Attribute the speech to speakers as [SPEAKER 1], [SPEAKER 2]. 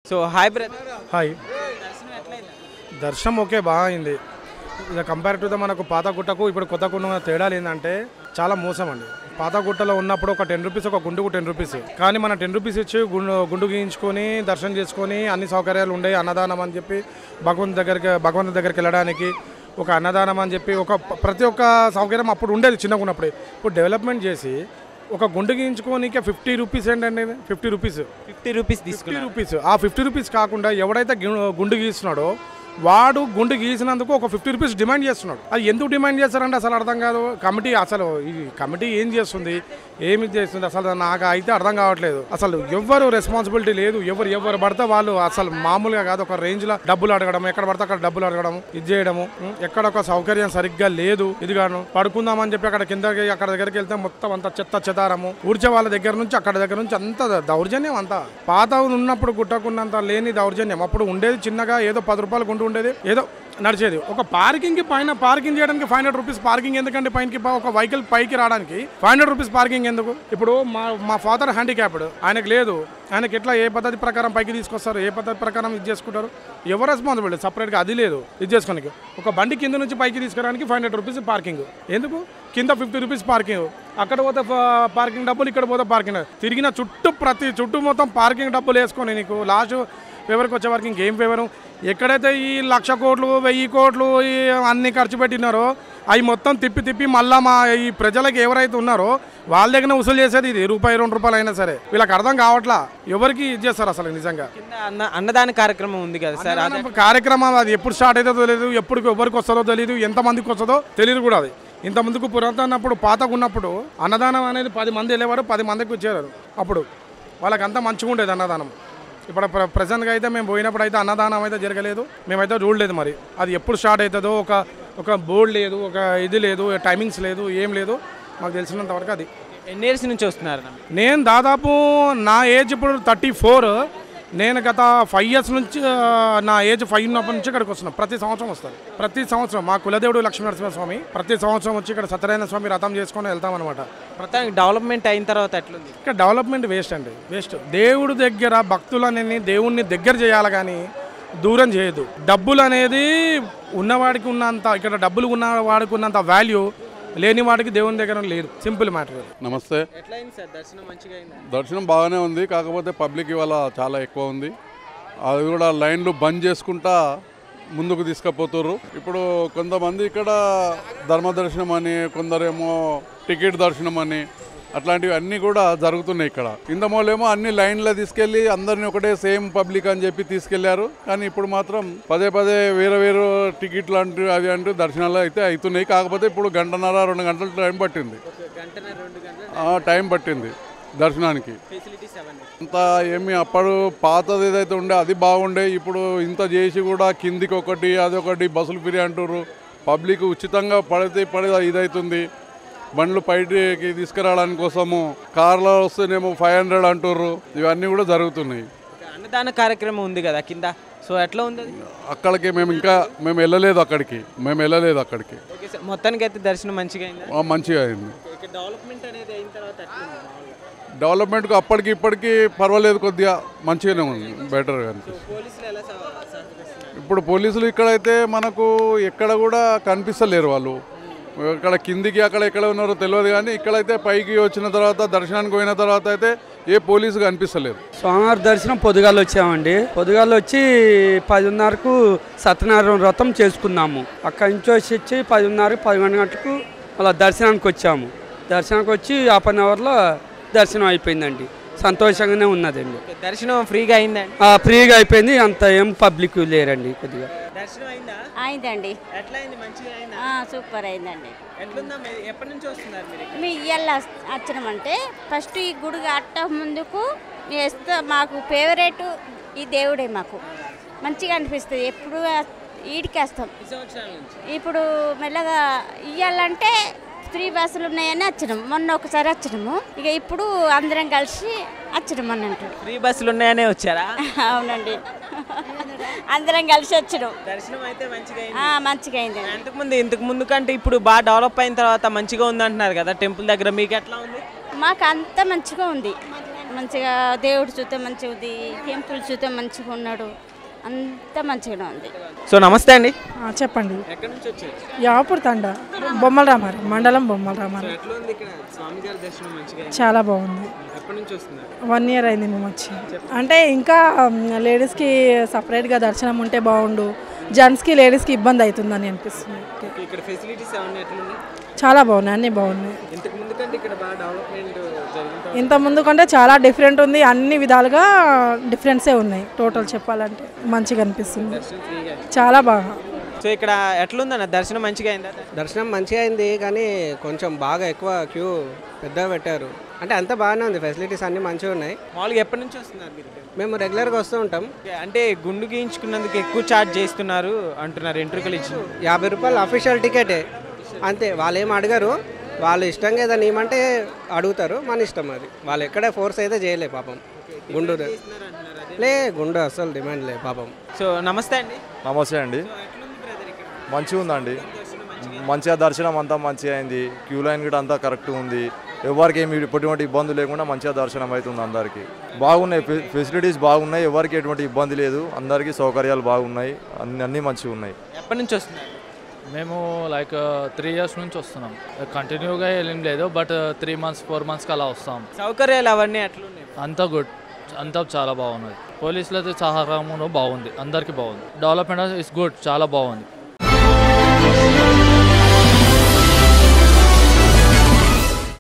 [SPEAKER 1] So hi brother.
[SPEAKER 2] Hi. దర్శనం okay బాగా అయింది. ఇక కంపేర్ టు ద మనకు పాత గుట్టకు ఇప్పుడు కొత్త గుట్ట తేడాలు ఏంటంటే చాలా మోసం అండి. పాత గుట్టలో ఉన్నప్పుడు ఒక 10 రూపీస్, ఒక గుండుకు 10 రూపీస్. కానీ మన 10 రూపీస్ ఇచ్చి గుండు గీయించుకొని దర్శనం చేసుకొని అన్ని సౌకర్యాలు ఉండే అన్నదానం అని చెప్పి భగవంతుని దగ్గరికి వెళ్ళడానికి ఒక అన్నదానం అని చెప్పి ఒక ప్రతి ఒక్క సౌకర్యం అప్పుడు ఉండేది చిన్నగా ఉన్నప్పుడే. ఇప్పుడు డెవలప్మెంట్ చేసి ఒక గుండు గీయించుకోనికే 50 రూపీస్ ఏంటండి, 50 రూపీస్ రూపీస్. ఆ 50 రూపీస్ కాకుండా ఎవడైతే గుండు గీస్తున్నాడో వాడు గుండు గీసినందుకు ఒక 50 రూపీస్ డిమాండ్ చేస్తున్నాడు. అది ఎందుకు డిమాండ్ చేస్తారంటే అసలు అర్థం కాదు. ఈ కమిటీ ఏం చేస్తుంది, ఏమి చేస్తుంది అసలు నాకు అయితే అర్థం కావట్లేదు. అసలు ఎవ్వరు రెస్పాన్సిబిలిటీ లేదు. ఎవరు పడితే వాళ్ళు అసలు మామూలుగా కాదు, ఒక రేంజ్లో డబ్బులు అడగడం, ఎక్కడ పడితే అక్కడ డబ్బులు అడగడం, ఇది చేయడము. ఎక్కడ ఒక సౌకర్యం సరిగ్గా లేదు. ఇదిగాను పడుకుందామని చెప్పి అక్కడ అక్కడ దగ్గరికి వెళ్తే మొత్తం అంత చెదారము. ఊడ్చే వాళ్ళ దగ్గర నుంచి అక్కడ దగ్గర నుంచి అంత దౌర్జన్యం. అంతా పాత ఉన్నప్పుడు గుట్టకున్నంత లేని దౌర్జన్యం. అప్పుడు ఉండేది చిన్నగా ఏదో 10 రూపాయలు గుండు ఉండేది, ఏదో నడిచేది. ఒక పార్కింగ్ పైన పార్కింగ్ చేయడానికి 500 రూపీస్ పార్కింగ్ ఎందుకంటే పైకి ఒక వెహికల్ పైకి రావడానికి 500 రూపీస్ పార్కింగ్ ఎందుకు? ఇప్పుడు మా ఫాదర్ హ్యాండిక్యాప్డ్, ఆయనకు లేదు. ఆయనకి ఎట్లా ఏ పద్ధతి ప్రకారం పైకి తీసుకొస్తారు, ఏ పద్ధతి ప్రకారం ఇది చేసుకుంటారు? ఎవరు రెస్పాన్సిబిలిటీ? సపరేట్గా అది లేదు ఇది చేసుకోనికి. ఒక బండి కింద నుంచి పైకి తీసుకురావడానికి 500 రూపీస్ పార్కింగ్ ఎందుకు? కింద 50 రూపీస్ పార్కింగ్. అక్కడ పోతే పార్కింగ్ డబ్బులు, ఇక్కడ పోతే పార్కింగ్. తిరిగిన చుట్టూ మొత్తం పార్కింగ్ డబ్బులు వేసుకొని నీకు లాస్ట్ ఫేవర్కి వచ్చే వరకు ఇంకేం ఫేవరు? ఎక్కడైతే ఈ 1,00,000 కోట్లు 1,000 కోట్లు అన్ని ఖర్చు పెట్టినారో అవి మొత్తం తిప్పి మళ్ళీ మా ఈ ప్రజలకు ఎవరైతే ఉన్నారో వాళ్ళ దగ్గర వసూలు చేసేది ఇది ₹1, ₹2 అయినా సరే. వీళ్ళకి అర్థం కావట్లా. ఎవరికి ఇది చేస్తారు అసలు నిజంగా?
[SPEAKER 1] అన్నదాన కార్యక్రమం ఉంది కదా సార్,
[SPEAKER 2] కార్యక్రమం అది ఎప్పుడు స్టార్ట్ అవుతుందో తెలియదు, ఎప్పుడు ఎవరికి వస్తుందో తెలియదు, ఎంతమందికి వస్తుందో తెలియదు కూడా. అది ఇంత ముందుకు పురాతనప్పుడు పాతకు ఉన్నప్పుడు అన్నదానం అనేది 10 మంది వెళ్ళేవారు, 10 మందికి వచ్చేవారు. అప్పుడు వాళ్ళకంతా మంచిగా ఉండేది అన్నదానం. ఇప్పుడు ప్రజెంట్గా అయితే మేము పోయినప్పుడు అయితే అన్నదానం అయితే జరగలేదు, మేమైతే చూడలేదు. మరి అది ఎప్పుడు స్టార్ట్ అవుతుందో ఒక బోర్డు లేదు, ఒక ఇది లేదు, టైమింగ్స్ లేదు, ఏం లేదు. మాకు తెలిసినంత వరకు అది.
[SPEAKER 1] ఎన్ని ఇయర్స్ నుంచి వస్తున్నారు?
[SPEAKER 2] నేను దాదాపు నా ఏజ్ ఇప్పుడు 34. నేను గత 5 ఇయర్స్ నుంచి, నా ఏజ్ 5 ఉన్నప్పటి నుంచి ఇక్కడికి వస్తున్నాను. ప్రతి సంవత్సరం వస్తాను. ప్రతి సంవత్సరం మా కులదేవుడు లక్ష్మీనరసింహస్వామి ప్రతి సంవత్సరం వచ్చి ఇక్కడ సత్యనారాయణ స్వామి రథం చేసుకొని వెళ్తామన్నమాట.
[SPEAKER 1] ప్రస్తుతానికి డెవలప్మెంట్ అయిన తర్వాత ఎట్లుంది?
[SPEAKER 2] ఇక్కడ డెవలప్మెంట్ వేస్ట్ అండి, వేస్ట్. దేవుడి దగ్గర భక్తులని దేవుణ్ణి దగ్గర చేయాలి కానీ దూరం చేయదు. డబ్బులు అనేది ఉన్నవాడికి ఉన్నంత, ఇక్కడ డబ్బులు ఉన్నవాడికి ఉన్నంత వాల్యూ లేని వాడికి దేవుని దగ్గర లేదు. Simple matter.
[SPEAKER 3] నమస్తే. దర్శనం బాగానే ఉంది, కాకపోతే పబ్లిక్ ఇవాళ చాలా ఎక్కువ ఉంది. అది కూడా లైన్లు బంద్ చేసుకుంటా ముందుకు తీసుకుపోతుర్రు. ఇప్పుడు కొంతమంది ఇక్కడ ధర్మ దర్శనం అని, కొందరేమో టికెట్ దర్శనం అని, అట్లాంటివి అన్నీ కూడా జరుగుతున్నాయి ఇక్కడ. ఇంతమూలేమో అన్ని లైన్లో తీసుకెళ్ళి అందరినీ ఒకటే సేమ్ పబ్లిక్ అని చెప్పి తీసుకెళ్లారు. కానీ ఇప్పుడు మాత్రం పదే వేరు టికెట్లు అంటూ అవి అంటూ దర్శనాలు అయితే అవుతున్నాయి. కాకపోతే ఇప్పుడు 1.5-2 గంటలు టైం పట్టింది దర్శనానికి. అంతా ఏమి అప్పుడు పాతది ఏదైతే ఉండే అది బాగుండే. ఇప్పుడు ఇంత చేసి కూడా కిందికి ఒకటి అదొకటి బస్సులు ఫ్రీ అంటుర్రు. పబ్లిక్ ఉచితంగా పడితే ఇదవుతుంది. బండ్లు పైకి తీసుకురావడానికి కోసము కార్లో వస్తేనేమో 500 అంటుర్రు. ఇవన్నీ కూడా జరుగుతున్నాయి.
[SPEAKER 1] అన్నదాన కార్యక్రమం ఉంది కదా కింద, సో ఎట్లా ఉంది?
[SPEAKER 3] అక్కడికి మేము వెళ్ళలేదు అక్కడికి.
[SPEAKER 1] మొత్తానికి అయితే దర్శనం మంచిగా
[SPEAKER 3] అయింది. డెవలప్మెంట్కి అప్పటికి ఇప్పటికి పర్వాలేదు, కొద్దిగా మంచిగానే ఉంది, బెటర్గా అనిపిస్తుంది. ఇప్పుడు పోలీసులు ఇక్కడైతే మనకు ఎక్కడ కూడా కనిపిస్తలేరు. వాళ్ళు ఇక్కడ కిందికి ఎక్కడ ఉన్నారో తెలియదు, కానీ ఇక్కడైతే పైకి వచ్చిన తర్వాత దర్శనానికి పోయిన తర్వాత అయితే ఏ పోలీసు కనిపిస్తలేదు.
[SPEAKER 4] స్వామివారి దర్శనం పొద్దుగాల వచ్చామండి. పొద్దుగాల వచ్చి 10:30కు సత్యనారాయణ వ్రతం చేసుకున్నాము. అక్కడి నుంచి వచ్చి 10:30, 11 గంటలకు అలా దర్శనానికి వచ్చాము. దర్శనానికి వచ్చి 1/2 అవర్లో దర్శనం అయిపోయిందండి. సంతోషంగానే ఉన్నదండి.
[SPEAKER 1] దర్శనం ఫ్రీగా అయిందండి?
[SPEAKER 4] ఫ్రీగా అయిపోయింది. అంత ఏం పబ్లిక్ లేరండి. కొద్దిగా
[SPEAKER 5] అయిందండి. సూపర్ అయిందండి. మీ ఇయ్యాల వచ్చినామంటే ఫస్ట్ ఈ గుడి అట్ట ముందుకు వేస్తే మాకు ఫేవరెట్ ఈ దేవుడే. మాకు మంచిగా అనిపిస్తుంది. ఎప్పుడు ఈడికి వస్తాం. ఇప్పుడు మెల్లగా ఇయ్యాలంటే ఫ్రీ బస్సులు ఉన్నాయని వచ్చినాము. మొన్న ఒకసారి వచ్చినాము. ఇక ఇప్పుడు అందరం కలిసి వచ్చినాం అన్నట్టు.
[SPEAKER 1] ఫ్రీ బస్సులు ఉన్నాయనే వచ్చారా?
[SPEAKER 5] అవునండి, అందరం కలిసి వచ్చినాం.
[SPEAKER 1] దర్శనం అయితే
[SPEAKER 5] మంచిగా అయింది.
[SPEAKER 1] ఇంతకు ముందు కంటే ఇప్పుడు బాగా డెవలప్ అయిన తర్వాత మంచిగా ఉంది అంటున్నారు కదా టెంపుల్ దగ్గర, మీకు ఎట్లా ఉంది?
[SPEAKER 5] మాకు అంత మంచిగా ఉంది. మంచిగా దేవుడు చూస్తే మంచిగా ఉంది, టెంపుల్ చూస్తే మంచిగా ఉన్నాడు, అంతా మంచిగానే ఉంది.
[SPEAKER 1] సో నమస్తే అండి,
[SPEAKER 6] చెప్పండి.
[SPEAKER 1] ఎక్కడి నుంచి వచ్చారు?
[SPEAKER 6] యాపూర్ తండ, బొమ్మల రామారం మండలం, బొమ్మల రామారం.
[SPEAKER 1] ఎట్లా ఉంది ఇక్కడ స్వామి గారి దర్శనం మంచిగా అయిందా?
[SPEAKER 6] చాలా బాగుంది.
[SPEAKER 1] ఎప్పటి నుంచి వస్తున్నారు?
[SPEAKER 6] 1 year అయింది మేము వచ్చి. అంటే ఇంకా లేడీస్కి సపరేట్గా దర్శనం ఉంటే బాగుండు, జెంట్స్కి లేడీస్కి ఇబ్బంది అవుతుందని అనిపిస్తుంది.
[SPEAKER 1] ఇక్కడ ఫెసిలిటీస్ అవన్నీ ఎట్లున్నాయి?
[SPEAKER 6] చాలా బాగున్నాయి, అన్నీ బాగున్నాయి.
[SPEAKER 1] ఇంతకు ముందు కంటే ఇక్కడ బాగా డెవలప్మెంట్ జరిగింది.
[SPEAKER 6] ఇంత ముందు కంటే చాలా డిఫరెంట్ ఉంది, అన్ని విధాలుగా డిఫరెన్సే ఉన్నాయి. టోటల్ చెప్పాలంటే మంచిగా అనిపిస్తుంది, చాలా బాగా.
[SPEAKER 1] సో ఇక్కడ ఎట్లుందన్న దర్శనం మంచిగా అయిందా?
[SPEAKER 7] దర్శనం మంచిగా అయింది, కానీ కొంచెం బాగా ఎక్కువ క్యూ పెద్దగా పెట్టారు. అంటే అంతా బాగానే ఉంది, ఫెసిలిటీస్ అన్నీ మంచిగా ఉన్నాయి.
[SPEAKER 1] మామూలుగా ఎప్పటి నుంచి వస్తున్నారు మీరు?
[SPEAKER 7] మేము రెగ్యులర్గా వస్తూ ఉంటాం.
[SPEAKER 1] అంటే గుండు గీయించుకున్నందుకు ఎక్కువ ఛార్జ్ చేస్తున్నారు అంటున్నారు, ఎంట్రుకలు ఇచ్చి.
[SPEAKER 7] 50 రూపాయలు అఫీషియల్ టికెటే, అంతే. వాళ్ళు ఏం అడగరు, వాళ్ళు ఇష్టంగా ఏదైనా ఏమంటే అడుగుతారు, మన ఇష్టం అది. వాళ్ళు ఎక్కడ ఫోర్స్ అయితే చేయలే పాపం. గుండు గుండు అసలు డిమాండ్ లే పాపం.
[SPEAKER 1] సో నమస్తే అండి.
[SPEAKER 8] నమస్తే అండి. మంచిగా ఉందండి, మంచిగా దర్శనం అంతా మంచిగా అయింది. క్యూ లైన్ కూడా అంతా కరెక్ట్గా ఉంది, ఎవరికి ఏమి ఎటువంటి ఇబ్బంది లేకుండా మంచిగా దర్శనం అవుతుంది. అందరికీ బాగున్నాయి, ఫెసిలిటీస్ బాగున్నాయి, ఎవరికి ఎటువంటి ఇబ్బంది లేదు, అందరికీ సౌకర్యాలు బాగున్నాయి, అన్నీ మంచిగా ఉన్నాయి.
[SPEAKER 1] ఎప్పటి నుంచి వస్తున్నారు?
[SPEAKER 9] మేము లైక్ 3 years నుంచి వస్తున్నాం, కంటిన్యూగా ఏం లేదు, బట్ 3 months 4 monthsకి అలా వస్తాం.
[SPEAKER 1] సౌకర్యాలు అవన్నీ ఎట్లున్నాయి?
[SPEAKER 9] అంతా గుడ్, అంతా చాలా బాగున్నది. పోలీసులతో సహకారం బాగుంది, అందరికీ బాగుంది. డెవలప్మెంట్ ఇస్ గుడ్, చాలా బాగుంది.